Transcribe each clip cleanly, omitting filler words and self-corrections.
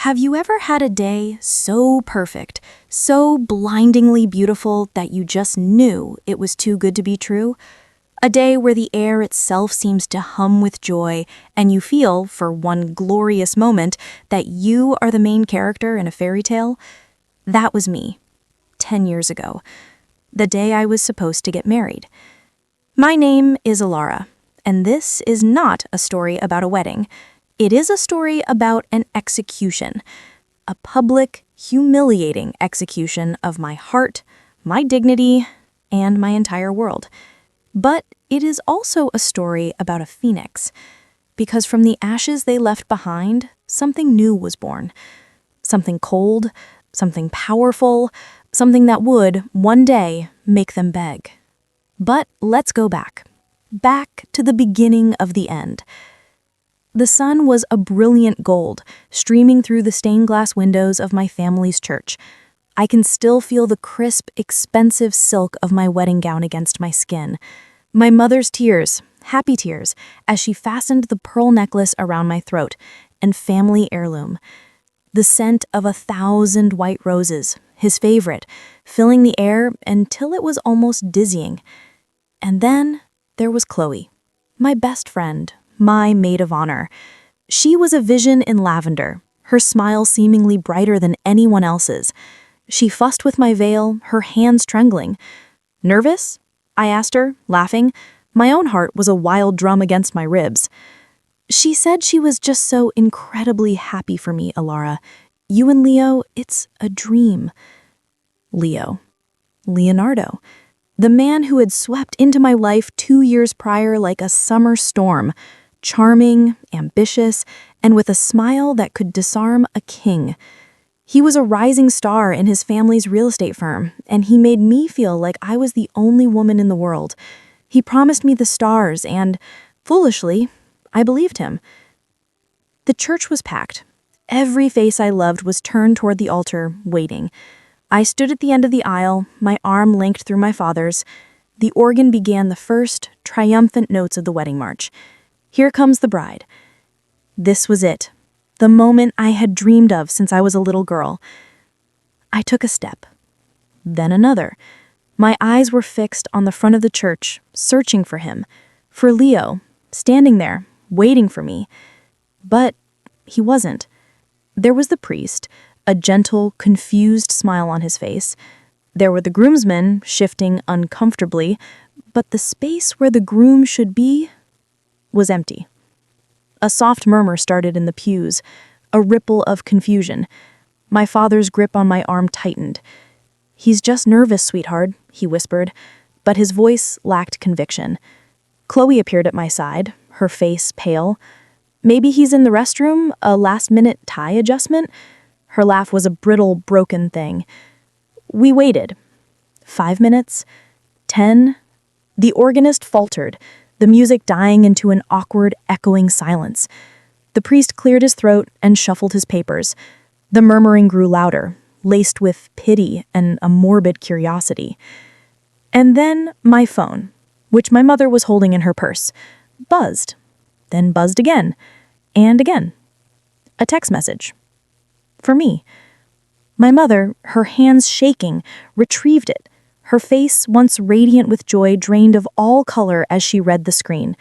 Have you ever had a day so perfect, so blindingly beautiful that you just knew it was too good to be true? A day where the air itself seems to hum with joy, and you feel, for one glorious moment, that you are the main character in a fairy tale? That was me, 10 years ago, the day I was supposed to get married. My name is Alara, and this is not a story about a wedding. It is a story about an execution, a public, humiliating execution of my heart, my dignity, and my entire world. But it is also a story about a phoenix, because from the ashes they left behind, something new was born. Something cold, something powerful, something that would, one day, make them beg. But let's go back to the beginning of the end. The sun was a brilliant gold, streaming through the stained glass windows of my family's church. I can still feel the crisp, expensive silk of my wedding gown against my skin. My mother's tears, happy tears, as she fastened the pearl necklace around my throat, and family heirloom. The scent of 1,000 white roses, his favorite, filling the air until it was almost dizzying. And then there was Chloe, my best friend, my maid of honor. She was a vision in lavender, her smile seemingly brighter than anyone else's. She fussed with my veil, her hands trembling. "Nervous?" I asked her, laughing. My own heart was a wild drum against my ribs. She said she was just so incredibly happy for me, Alara. You and Leo, it's a dream. Leo. Leonardo. The man who had swept into my life 2 years prior like a summer storm. Charming, ambitious, and with a smile that could disarm a king. He was a rising star in his family's real estate firm, and he made me feel like I was the only woman in the world. He promised me the stars, and, foolishly, I believed him. The church was packed. Every face I loved was turned toward the altar, waiting. I stood at the end of the aisle, my arm linked through my father's. The organ began the first, triumphant notes of the wedding march. Here comes the bride. This was it, the moment I had dreamed of since I was a little girl. I took a step, then another. My eyes were fixed on the front of the church, searching for him, for Leo, standing there, waiting for me. But he wasn't. There was the priest, a gentle, confused smile on his face. There were the groomsmen, shifting uncomfortably, but the space where the groom should be was empty. A soft murmur started in the pews, a ripple of confusion. My father's grip on my arm tightened. "He's just nervous, sweetheart," he whispered, but his voice lacked conviction. Chloe appeared at my side, her face pale. "Maybe he's in the restroom, a last-minute tie adjustment?" Her laugh was a brittle, broken thing. We waited. 5 minutes, 10. The organist faltered, the music dying into an awkward, echoing silence. The priest cleared his throat and shuffled his papers. The murmuring grew louder, laced with pity and a morbid curiosity. And then my phone, which my mother was holding in her purse, buzzed, then buzzed again, and again. A text message. For me. My mother, her hands shaking, retrieved it. Her face, once radiant with joy, drained of all color as she read the screen.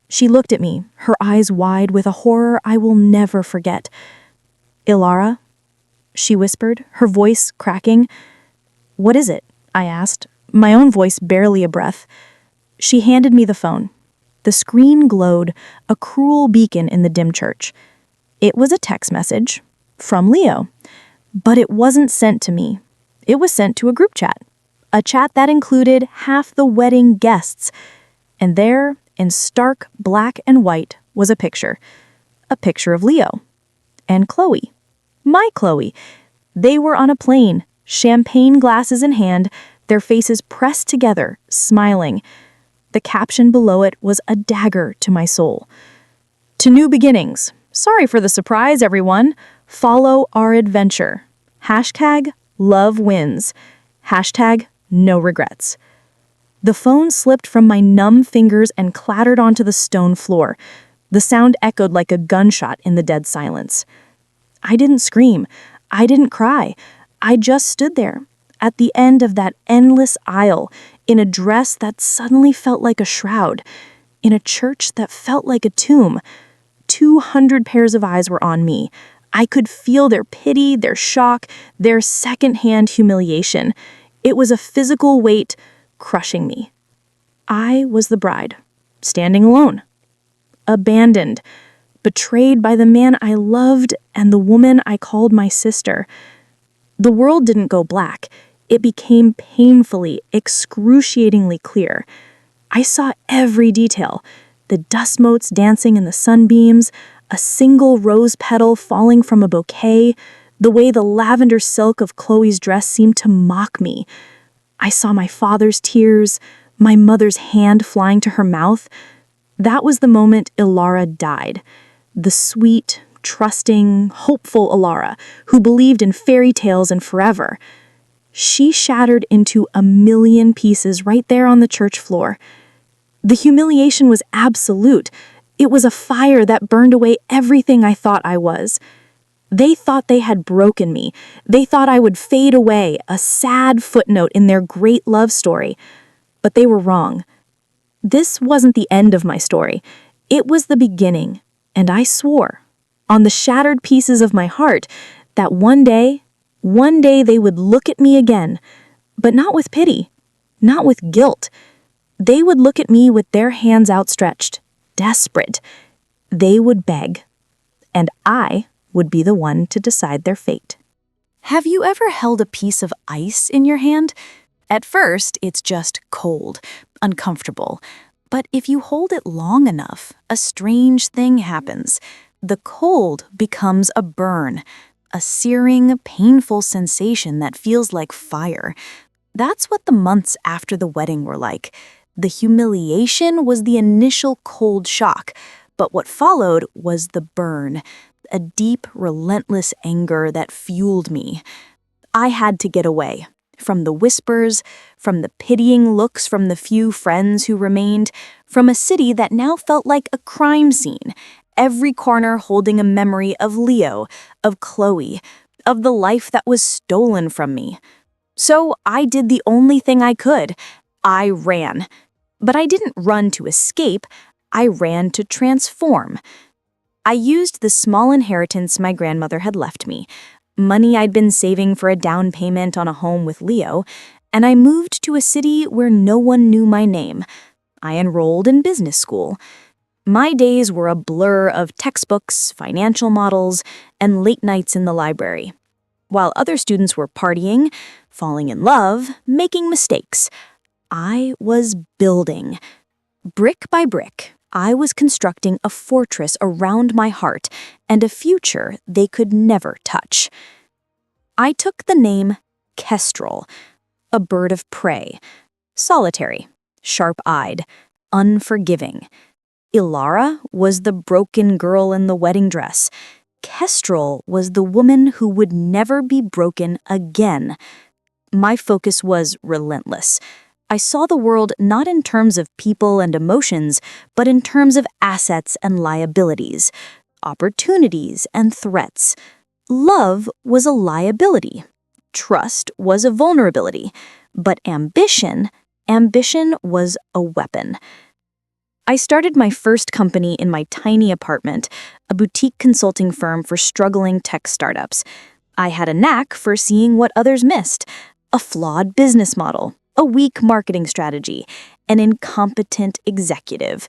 She looked at me, her eyes wide with a horror I will never forget. "Ilara?" she whispered, her voice cracking. "What is it?" I asked, my own voice barely a breath. She handed me the phone. The screen glowed, a cruel beacon in the dim church. It was a text message from Leo, but it wasn't sent to me. It was sent to a group chat. A chat that included half the wedding guests. And there, in stark black and white, was a picture of Leo. And Chloe. My Chloe. They were on a plane, champagne glasses in hand, their faces pressed together, smiling. The caption below it was a dagger to my soul. "To new beginnings. Sorry for the surprise, everyone. Follow our adventure. Hashtag love wins. Hashtag no regrets." The phone slipped from my numb fingers and clattered onto the stone floor. The sound echoed like a gunshot in the dead silence. I didn't scream. I didn't cry. I just stood there, at the end of that endless aisle, in a dress that suddenly felt like a shroud, in a church that felt like a tomb. 200 pairs of eyes were on me. I could feel their pity, their shock, their secondhand humiliation. It was a physical weight crushing me. I was the bride, standing alone, abandoned, betrayed by the man I loved and the woman I called my sister. The world didn't go black. It became painfully, excruciatingly clear. I saw every detail: the dust motes dancing in the sunbeams, a single rose petal falling from a bouquet, the way the lavender silk of Chloe's dress seemed to mock me. I saw my father's tears, my mother's hand flying to her mouth. That was the moment Ilara died. The sweet, trusting, hopeful Ilara, who believed in fairy tales and forever. She shattered into a million pieces right there on the church floor. The humiliation was absolute. It was a fire that burned away everything I thought I was. They thought they had broken me. They thought I would fade away, a sad footnote in their great love story. But they were wrong. This wasn't the end of my story. It was the beginning, and I swore, on the shattered pieces of my heart, that one day they would look at me again, but not with pity, not with guilt. They would look at me with their hands outstretched, desperate. They would beg, and I would be the one to decide their fate. Have you ever held a piece of ice in your hand? At first, it's just cold, uncomfortable. But if you hold it long enough, a strange thing happens. The cold becomes a burn, a searing, painful sensation that feels like fire. That's what the months after the wedding were like. The humiliation was the initial cold shock, but what followed was the burn, a deep, relentless anger that fueled me. I had to get away. From the whispers, from the pitying looks from the few friends who remained, from a city that now felt like a crime scene, every corner holding a memory of Leo, of Chloe, of the life that was stolen from me. So I did the only thing I could. I ran. But I didn't run to escape. I ran to transform. I used the small inheritance my grandmother had left me, money I'd been saving for a down payment on a home with Leo, and I moved to a city where no one knew my name. I enrolled in business school. My days were a blur of textbooks, financial models, and late nights in the library. While other students were partying, falling in love, making mistakes, I was building. Brick by brick, I was constructing a fortress around my heart and a future they could never touch. I took the name Kestrel, a bird of prey, solitary, sharp-eyed, unforgiving. Ilara was the broken girl in the wedding dress. Kestrel was the woman who would never be broken again. My focus was relentless. I saw the world not in terms of people and emotions, but in terms of assets and liabilities, opportunities and threats. Love was a liability. Trust was a vulnerability. But ambition was a weapon. I started my first company in my tiny apartment, a boutique consulting firm for struggling tech startups. I had a knack for seeing what others missed, a flawed business model, a weak marketing strategy, an incompetent executive.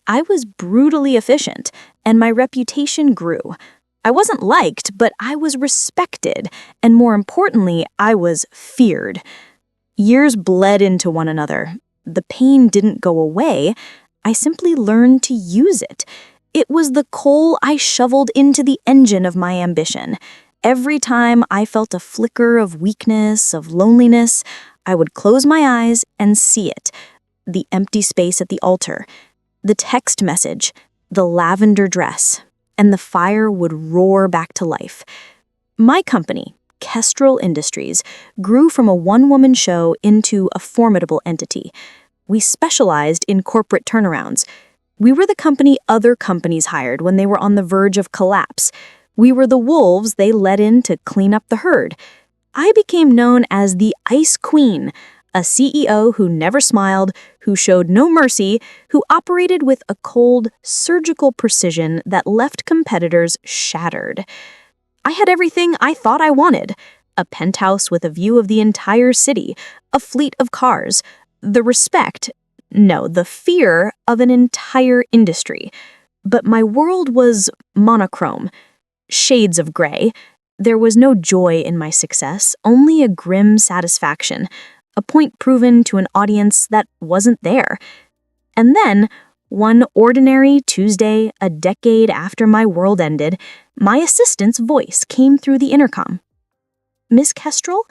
I was brutally efficient, and my reputation grew. I wasn't liked, but I was respected, and more importantly, I was feared. Years bled into one another. The pain didn't go away. I simply learned to use it. It was the coal I shoveled into the engine of my ambition. Every time I felt a flicker of weakness, of loneliness, I would close my eyes and see it. The empty space at the altar, the text message, the lavender dress, and the fire would roar back to life. My company, Kestrel Industries, grew from a one-woman show into a formidable entity. We specialized in corporate turnarounds. We were the company other companies hired when they were on the verge of collapse. We were the wolves they let in to clean up the herd. I became known as the Ice Queen, a CEO who never smiled, who showed no mercy, who operated with a cold, surgical precision that left competitors shattered. I had everything I thought I wanted: a penthouse with a view of the entire city, a fleet of cars, the respect, no, the fear of an entire industry. But my world was monochrome, shades of gray. There was no joy in my success, only a grim satisfaction, a point proven to an audience that wasn't there. And then, one ordinary Tuesday, a decade after my world ended, my assistant's voice came through the intercom. "Miss Kestrel,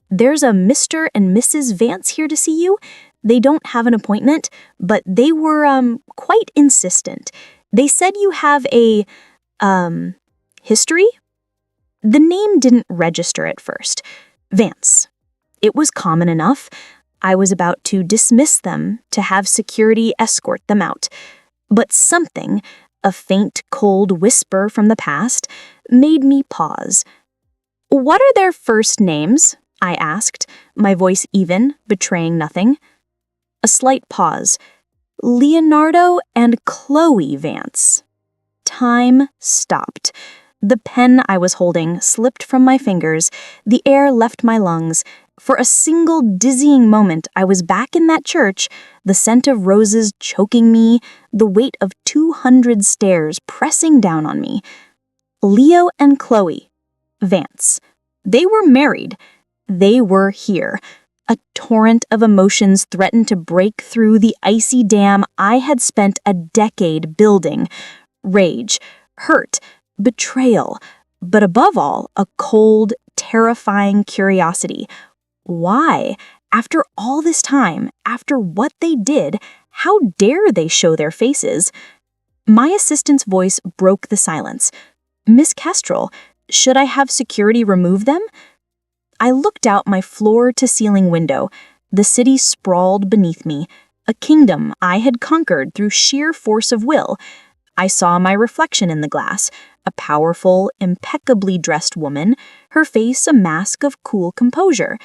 there's a Mr. and Mrs. Vance here to see you. They don't have an appointment, but they were, quite insistent. They said you have a, history?" The name didn't register at first. Vance. It was common enough. I was about to dismiss them, to have security escort them out. But something, a faint, cold whisper from the past, made me pause. "What are their first names?" I asked, my voice even, betraying nothing. A slight pause. "Leonardo and Chloe Vance." Time stopped. The pen I was holding slipped from my fingers. The air left my lungs. For a single dizzying moment, I was back in that church, the scent of roses choking me, the weight of 200 stares pressing down on me. Leo and Chloe Vance. They were married. They were here. A torrent of emotions threatened to break through the icy dam I had spent a decade building. Rage, hurt, betrayal, but above all, a cold, terrifying curiosity. Why? After all this time, after what they did, how dare they show their faces? My assistant's voice broke the silence. "Miss Kestrel, should I have security remove them?" I looked out my floor-to-ceiling window. The city sprawled beneath me, a kingdom I had conquered through sheer force of will. I saw my reflection in the glass, a powerful, impeccably dressed woman, her face a mask of cool composure.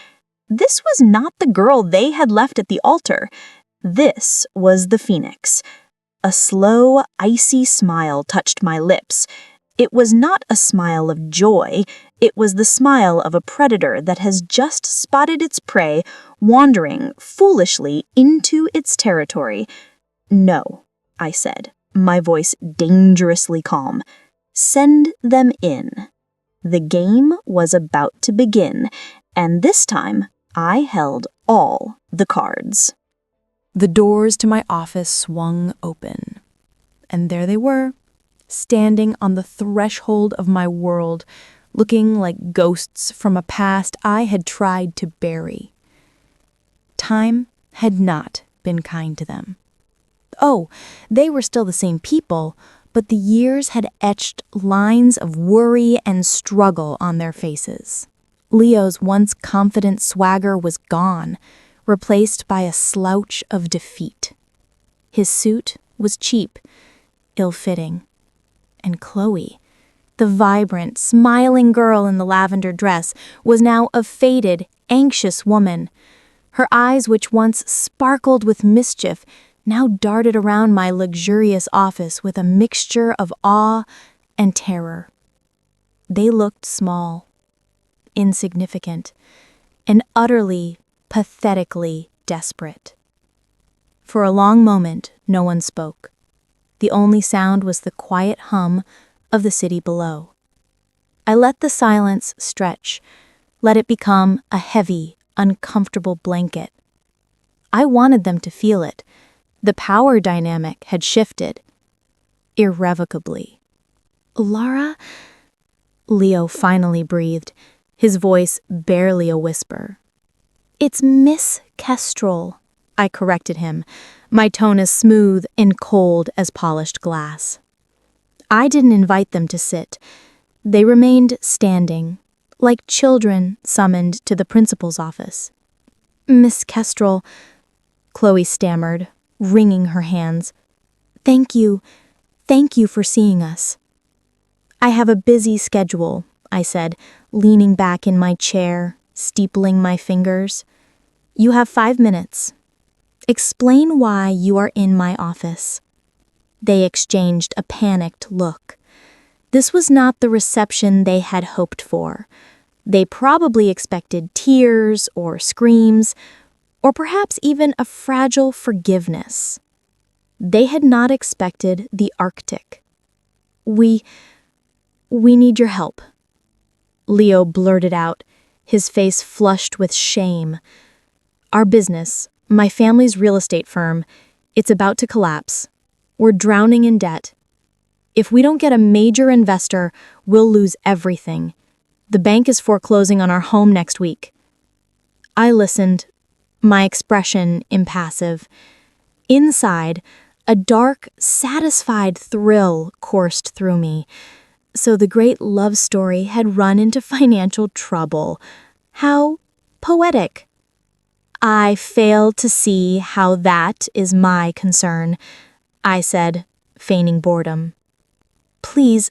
This was not the girl they had left at the altar. This was the Phoenix. A slow, icy smile touched my lips. It was not a smile of joy. It was the smile of a predator that has just spotted its prey, wandering foolishly into its territory. "No," I said, my voice dangerously calm. "Send them in." The game was about to begin, and this time I held all the cards. The doors to my office swung open, and there they were, standing on the threshold of my world, looking like ghosts from a past I had tried to bury. Time had not been kind to them. Oh, they were still the same people, but the years had etched lines of worry and struggle on their faces. Leo's once confident swagger was gone, replaced by a slouch of defeat. His suit was cheap, ill-fitting. And Chloe, the vibrant, smiling girl in the lavender dress, was now a faded, anxious woman. Her eyes, which once sparkled with mischief, now darted around my luxurious office with a mixture of awe and terror. They looked small, insignificant, and utterly, pathetically desperate. For a long moment, no one spoke. The only sound was the quiet hum of the city below. I let the silence stretch, let it become a heavy, uncomfortable blanket. I wanted them to feel it. The power dynamic had shifted, irrevocably. "Laura?" Leo finally breathed, his voice barely a whisper. "It's Miss Kestrel," I corrected him, my tone as smooth and cold as polished glass. I didn't invite them to sit. They remained standing, like children summoned to the principal's office. "Miss Kestrel," Chloe stammered, wringing her hands. Thank you for seeing us." I have a busy schedule, I said, leaning back in my chair, steepling my fingers. You have 5 minutes. Explain why you are in my office. They exchanged a panicked look. This was not the reception they had hoped for. They probably expected tears or screams, or perhaps even a fragile forgiveness. They had not expected the Arctic. We need your help," Leo blurted out, his face flushed with shame. "Our business, my family's real estate firm, it's about to collapse. We're drowning in debt. If we don't get a major investor, we'll lose everything. The bank is foreclosing on our home next week." I listened, my expression impassive. Inside, a dark, satisfied thrill coursed through me. So the great love story had run into financial trouble. How poetic. "I fail to see how that is my concern," I said, feigning boredom. "Please,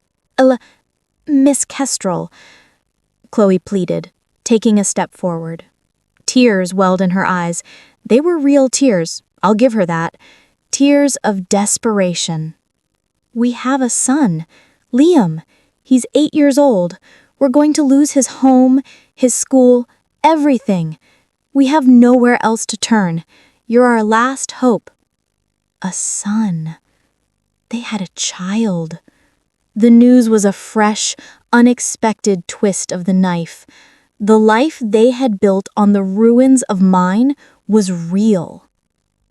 Miss Kestrel," Chloe pleaded, taking a step forward. Tears welled in her eyes. They were real tears, I'll give her that. Tears of desperation. "We have a son, Liam. He's 8 years old. We're going to lose his home, his school, everything. We have nowhere else to turn. You're our last hope." A son. They had a child. The news was a fresh, unexpected twist of the knife. The life they had built on the ruins of mine was real.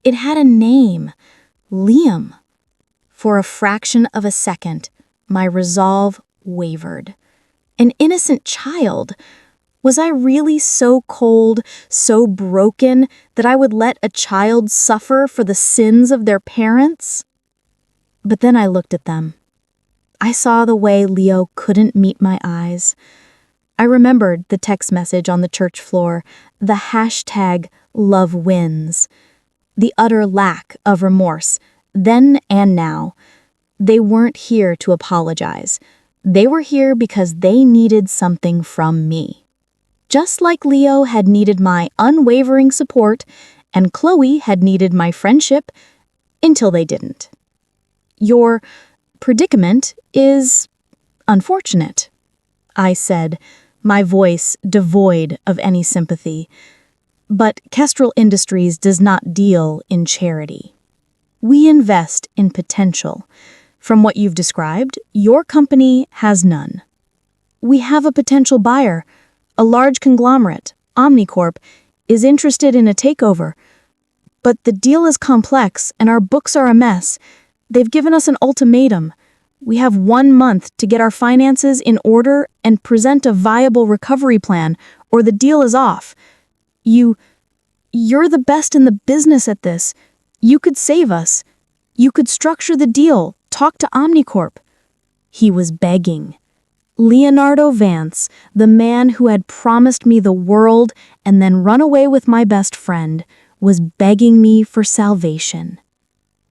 It had a name, Liam. For a fraction of a second, my resolve wavered. An innocent child. Was I really so cold, so broken, that I would let a child suffer for the sins of their parents? But then I looked at them. I saw the way Leo couldn't meet my eyes. I remembered the text message on the church floor, the hashtag love wins, the utter lack of remorse, then and now. They weren't here to apologize. They were here because they needed something from me. Just like Leo had needed my unwavering support, and Chloe had needed my friendship, until they didn't. "Your predicament is unfortunate," I said, my voice devoid of any sympathy. "But Kestrel Industries does not deal in charity. We invest in potential. From what you've described, your company has none. We have a potential buyer. A large conglomerate, Omnicorp, is interested in a takeover. But the deal is complex and our books are a mess. They've given us an ultimatum. We have 1 month to get our finances in order and present a viable recovery plan, or the deal is off. You're the best in the business at this. You could save us. You could structure the deal, talk to Omnicorp." He was begging. Leonardo Vance, the man who had promised me the world and then run away with my best friend, was begging me for salvation.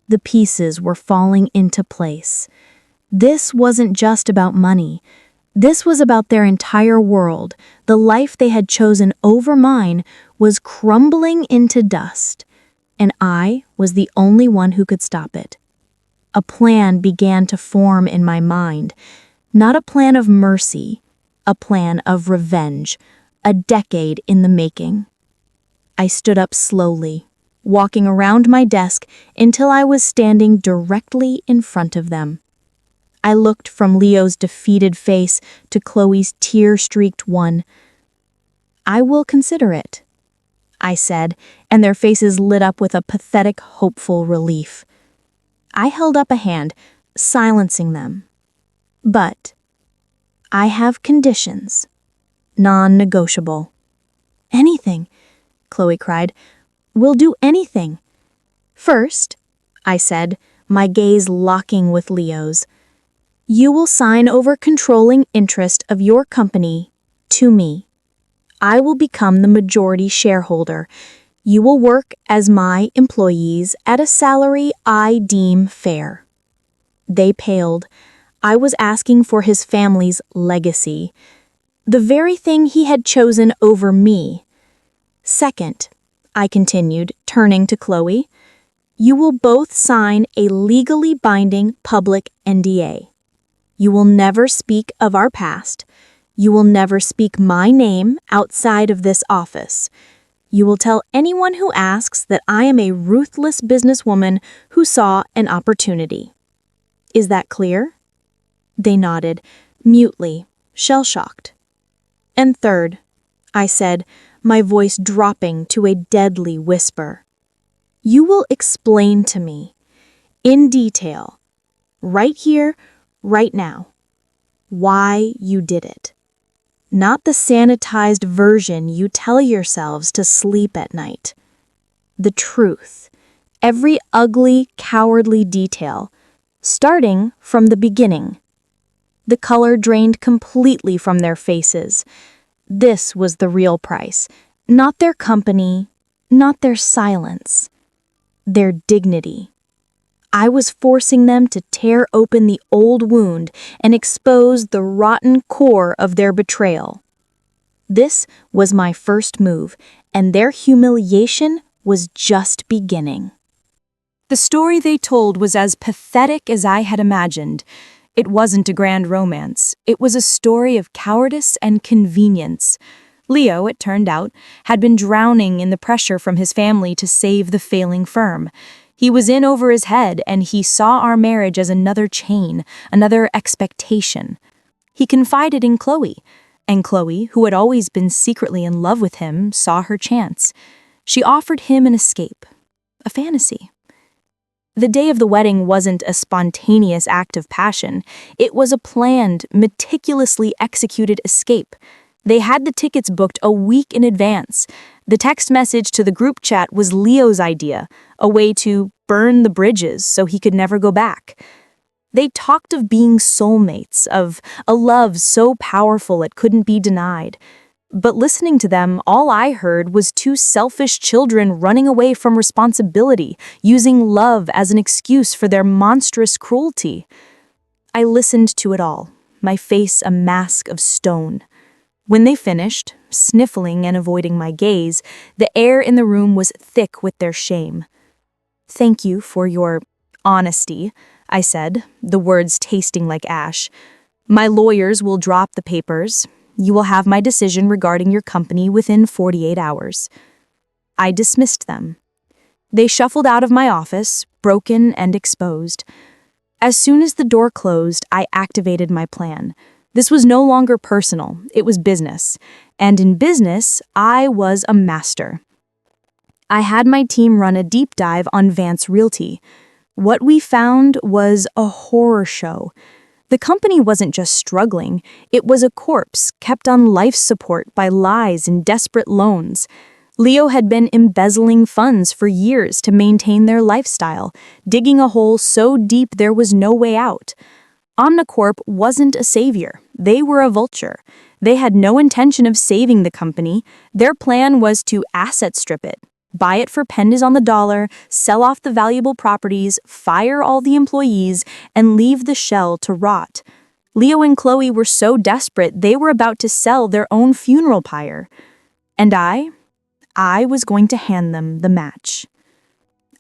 The pieces were falling into place. This wasn't just about money. This was about their entire world. The life they had chosen over mine was crumbling into dust, and I was the only one who could stop it. A plan began to form in my mind, not a plan of mercy, a plan of revenge, a decade in the making. I stood up slowly, walking around my desk until I was standing directly in front of them. I looked from Leo's defeated face to Chloe's tear-streaked one. "I will consider it," I said, and their faces lit up with a pathetic, hopeful relief. I held up a hand, silencing them. "But I have conditions, non-negotiable." "Anything," Chloe cried. "We'll do anything." "First," I said, my gaze locking with Leo's, "you will sign over controlling interest of your company to me. I will become the majority shareholder. You will work as my employees at a salary I deem fair." They paled. I was asking for his family's legacy, the very thing he had chosen over me. Second, I continued, turning to Chloe, you will both sign a legally binding public NDA. You will never speak of our past. You will never speak my name outside of this office. You will tell anyone who asks that I am a ruthless businesswoman who saw an opportunity. Is that clear? They nodded, mutely, shell-shocked. And third, I said, my voice dropping to a deadly whisper, you will explain to me, in detail, right here, right now, why you did it. Not the sanitized version you tell yourselves to sleep at night. The truth, every ugly, cowardly detail, starting from the beginning. The color drained completely from their faces. This was the real price, not their company, not their silence, their dignity. I was forcing them to tear open the old wound and expose the rotten core of their betrayal. This was my first move, and their humiliation was just beginning. The story they told was as pathetic as I had imagined. It wasn't a grand romance. It was a story of cowardice and convenience. Leo, it turned out, had been drowning in the pressure from his family to save the failing firm. He was in over his head, and he saw our marriage as another chain, another expectation. He confided in Chloe, and Chloe, who had always been secretly in love with him, saw her chance. She offered him an escape, a fantasy. The day of the wedding wasn't a spontaneous act of passion. It was a planned, meticulously executed escape. They had the tickets booked a week in advance. The text message to the group chat was Leo's idea, a way to burn the bridges so he could never go back. They talked of being soulmates, of a love so powerful it couldn't be denied. But listening to them, all I heard was two selfish children running away from responsibility, using love as an excuse for their monstrous cruelty. I listened to it all, my face a mask of stone. When they finished, sniffling and avoiding my gaze, the air in the room was thick with their shame. Thank you for your honesty, I said, the words tasting like ash. My lawyers will drop the papers. You will have my decision regarding your company within 48 hours. I dismissed them. They shuffled out of my office, broken and exposed. As soon as the door closed, I activated my plan. This was no longer personal, it was business. And in business, I was a master. I had my team run a deep dive on Vance Realty. What we found was a horror show. The company wasn't just struggling, it was a corpse kept on life support by lies and desperate loans. Leo had been embezzling funds for years to maintain their lifestyle, digging a hole so deep there was no way out. Omnicorp wasn't a savior. They were a vulture. They had no intention of saving the company. Their plan was to asset strip it, buy it for pennies on the dollar, sell off the valuable properties, fire all the employees, and leave the shell to rot. Leo and Chloe were so desperate they were about to sell their own funeral pyre. And I was going to hand them the match.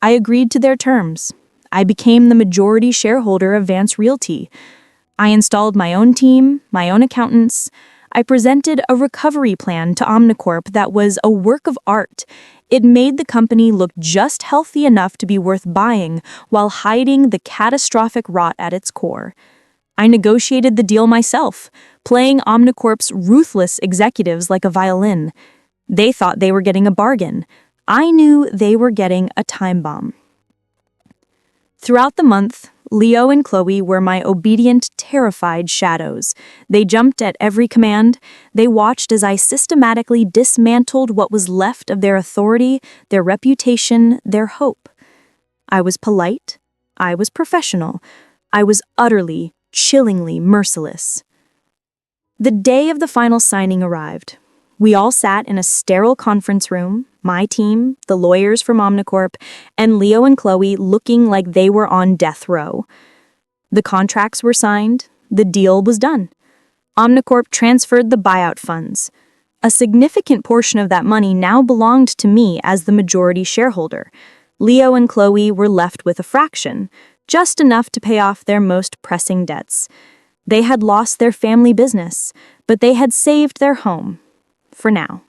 I agreed to their terms. I became the majority shareholder of Vance Realty. I installed my own team, my own accountants. I presented a recovery plan to Omnicorp that was a work of art. It made the company look just healthy enough to be worth buying while hiding the catastrophic rot at its core. I negotiated the deal myself, playing Omnicorp's ruthless executives like a violin. They thought they were getting a bargain. I knew they were getting a time bomb. Throughout the month, Leo and Chloe were my obedient, terrified shadows. They jumped at every command. They watched as I systematically dismantled what was left of their authority, their reputation, their hope. I was polite. I was professional. I was utterly, chillingly merciless. The day of the final signing arrived. We all sat in a sterile conference room, my team, the lawyers from Omnicorp, and Leo and Chloe looking like they were on death row. The contracts were signed, The deal was done. Omnicorp transferred the buyout funds. A significant portion of that money now belonged to me as the majority shareholder. Leo and Chloe were left with a fraction, just enough to pay off their most pressing debts. They had lost their family business, but they had saved their home. For now.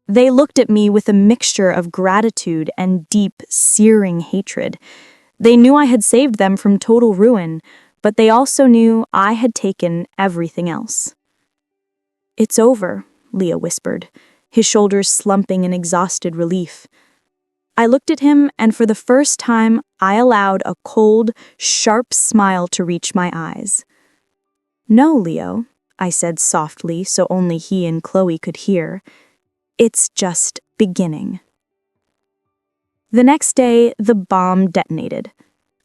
They looked at me with a mixture of gratitude and deep, searing hatred. They knew I had saved them from total ruin, but they also knew I had taken everything else. "It's over," Leo whispered, his shoulders slumping in exhausted relief. I looked at him, and for the first time, I allowed a cold, sharp smile to reach my eyes. "No, Leo," I said softly so only he and Chloe could hear. "It's just beginning." The next day, the bomb detonated.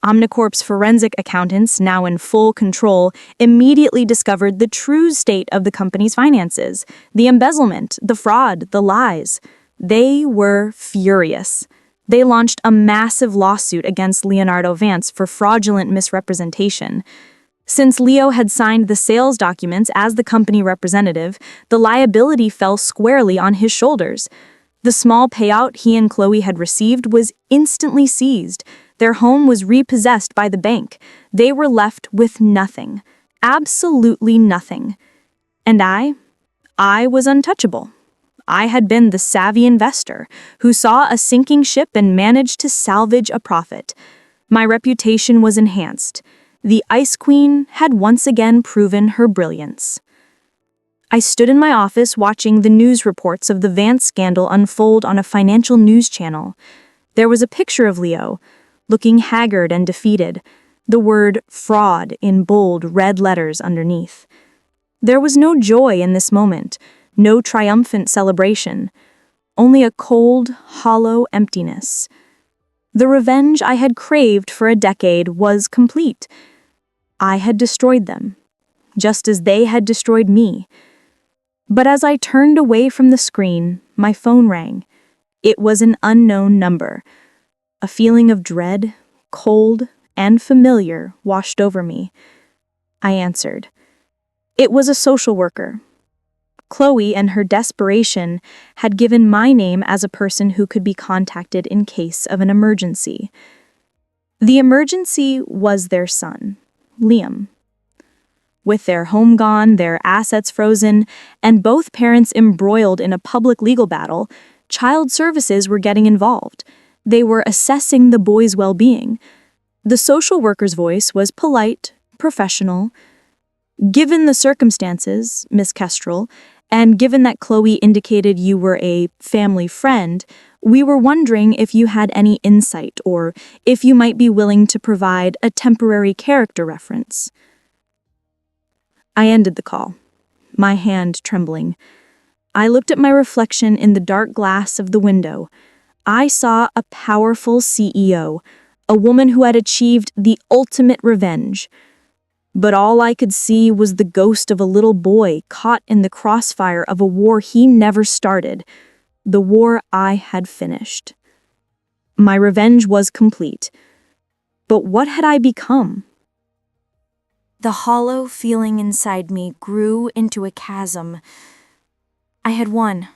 Omnicorp's forensic accountants, now in full control, immediately discovered the true state of the company's finances, the embezzlement, the fraud, the lies. They were furious. They launched a massive lawsuit against Leonardo Vance for fraudulent misrepresentation. Since Leo had signed the sales documents as the company representative, the liability fell squarely on his shoulders. The small payout he and Chloe had received was instantly seized. Their home was repossessed by the bank. They were left with nothing. Absolutely nothing. And I was untouchable. I had been the savvy investor who saw a sinking ship and managed to salvage a profit. My reputation was enhanced. The Ice Queen had once again proven her brilliance. I stood in my office watching the news reports of the Vance scandal unfold on a financial news channel. There was a picture of Leo, looking haggard and defeated, the word fraud in bold red letters underneath. There was no joy in this moment, no triumphant celebration, only a cold, hollow emptiness. The revenge I had craved for a decade was complete. I had destroyed them, just as they had destroyed me. But as I turned away from the screen, my phone rang. It was an unknown number. A feeling of dread, cold, and familiar washed over me. I answered. It was a social worker. Chloe, in her desperation, had given my name as a person who could be contacted in case of an emergency. The emergency was their son, Liam. With their home gone, their assets frozen, and both parents embroiled in a public legal battle, child services were getting involved. They were assessing the boy's well-being. The social worker's voice was polite, professional. "Given the circumstances, Miss Kestrel, and given that Chloe indicated you were a family friend, we were wondering if you had any insight or if you might be willing to provide a temporary character reference." I ended the call, my hand trembling. I looked at my reflection in the dark glass of the window. I saw a powerful CEO, a woman who had achieved the ultimate revenge. But all I could see was the ghost of a little boy caught in the crossfire of a war he never started, the war I had finished. My revenge was complete. But what had I become? The hollow feeling inside me grew into a chasm. I had won.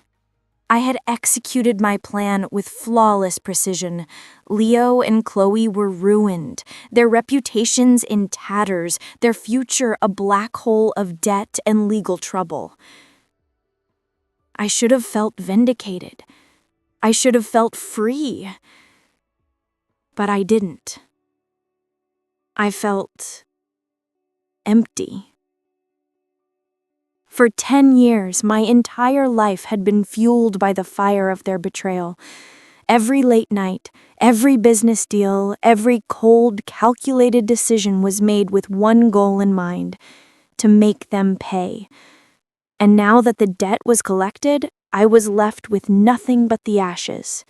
I had executed my plan with flawless precision. Leo and Chloe were ruined, their reputations in tatters, their future a black hole of debt and legal trouble. I should have felt vindicated. I should have felt free. But I didn't. I felt empty. For 10 years, my entire life had been fueled by the fire of their betrayal. Every late night, every business deal, every cold, calculated decision was made with one goal in mind: to make them pay. And now that the debt was collected, I was left with nothing but the ashes.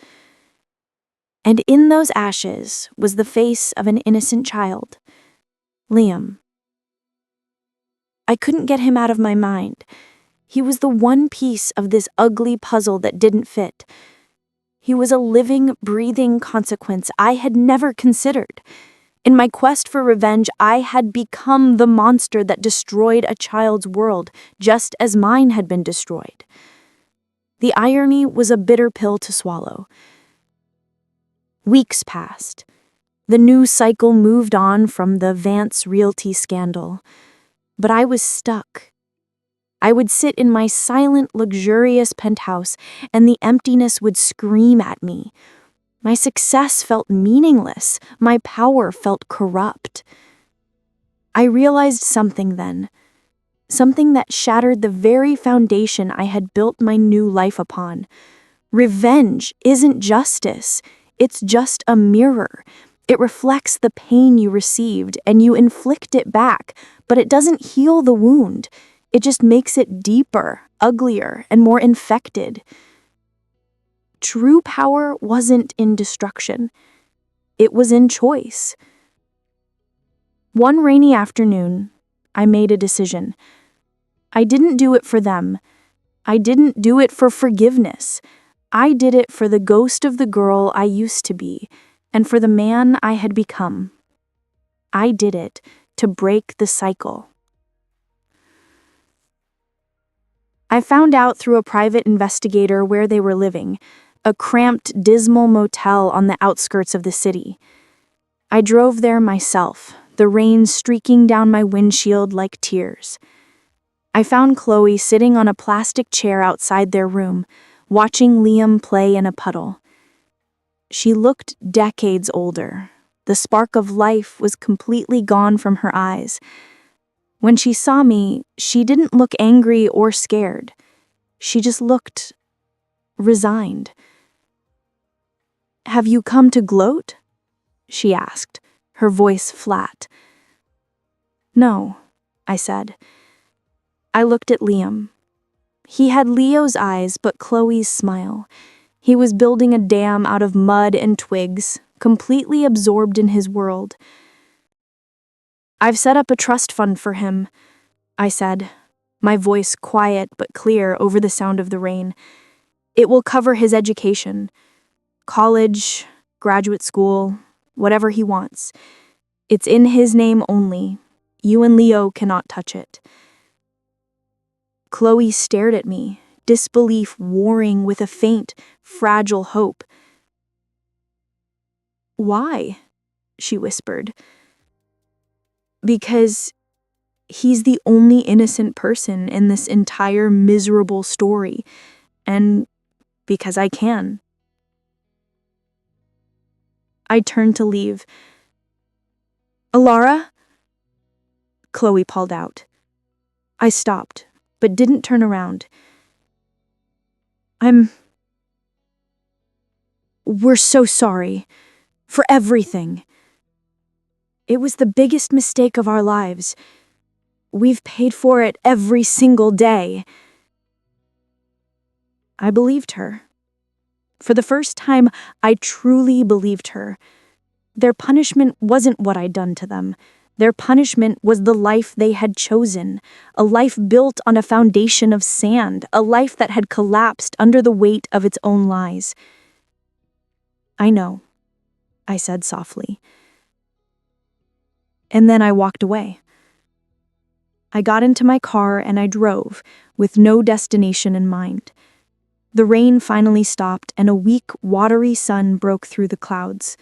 And in those ashes was the face of an innocent child, Liam. I couldn't get him out of my mind. He was the one piece of this ugly puzzle that didn't fit. He was a living, breathing consequence I had never considered. In my quest for revenge, I had become the monster that destroyed a child's world, just as mine had been destroyed. The irony was a bitter pill to swallow. Weeks passed. The news cycle moved on from the Vance Realty scandal, but I was stuck. I would sit in my silent, luxurious penthouse, and the emptiness would scream at me. My success felt meaningless. My power felt corrupt. I realized something then, something that shattered the very foundation I had built my new life upon. Revenge isn't justice. It's just a mirror. It reflects the pain you received, and you inflict it back, but it doesn't heal the wound. It just makes it deeper, uglier, and more infected. True power wasn't in destruction. It was in choice. One rainy afternoon, I made a decision. I didn't do it for them. I didn't do it for forgiveness. I did it for the ghost of the girl I used to be, and for the man I had become. I did it to break the cycle. I found out through a private investigator where they were living, a cramped, dismal motel on the outskirts of the city. I drove there myself, the rain streaking down my windshield like tears. I found Chloe sitting on a plastic chair outside their room, watching Liam play in a puddle. She looked decades older. The spark of life was completely gone from her eyes. When she saw me, she didn't look angry or scared. She just looked resigned. "Have you come to gloat?" she asked, her voice flat. "No," I said. I looked at Liam. He had Leo's eyes, but Chloe's smile. He was building a dam out of mud and twigs, completely absorbed in his world. "I've set up a trust fund for him," I said, my voice quiet but clear over the sound of the rain. "It will cover his education. College, graduate school, whatever he wants. It's in his name only. You and Leo cannot touch it." Chloe stared at me, disbelief warring with a faint, fragile hope. "Why?" she whispered. "Because he's the only innocent person in this entire miserable story, and because I can." I turned to leave. "Alara?" Chloe called out. I stopped, but didn't turn around. "We're so sorry. For everything. It was the biggest mistake of our lives. We've paid for it every single day." I believed her. For the first time, I truly believed her. Their punishment wasn't what I'd done to them. Their punishment was the life they had chosen, a life built on a foundation of sand, a life that had collapsed under the weight of its own lies. "I know," I said softly. And then I walked away. I got into my car and I drove, with no destination in mind. The rain finally stopped and a weak, watery sun broke through the clouds.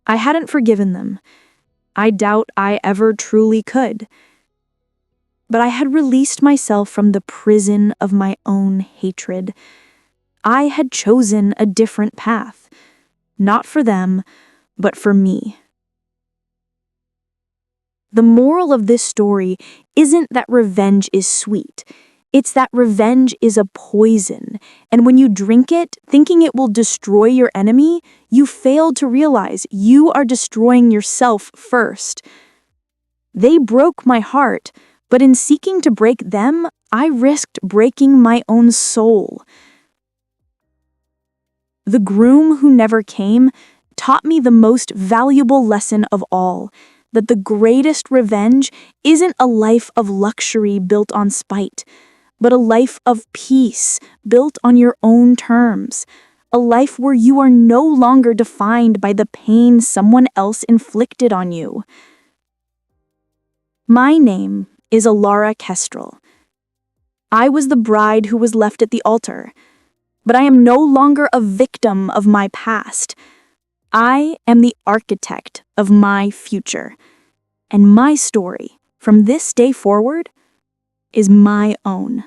I hadn't forgiven them. I doubt I ever truly could. But I had released myself from the prison of my own hatred. I had chosen a different path. Not for them, but for me. The moral of this story isn't that revenge is sweet. It's that revenge is a poison, and when you drink it, thinking it will destroy your enemy, you fail to realize you are destroying yourself first. They broke my heart, but in seeking to break them, I risked breaking my own soul. The groom who never came taught me the most valuable lesson of all, that the greatest revenge isn't a life of luxury built on spite, but a life of peace built on your own terms, A life where you are no longer defined by the pain someone else inflicted on you. My name is Alara Kestrel. I was the bride who was left at the altar, but I am no longer a victim of my past. I am the architect of my future, and my story, from this day forward, is my own.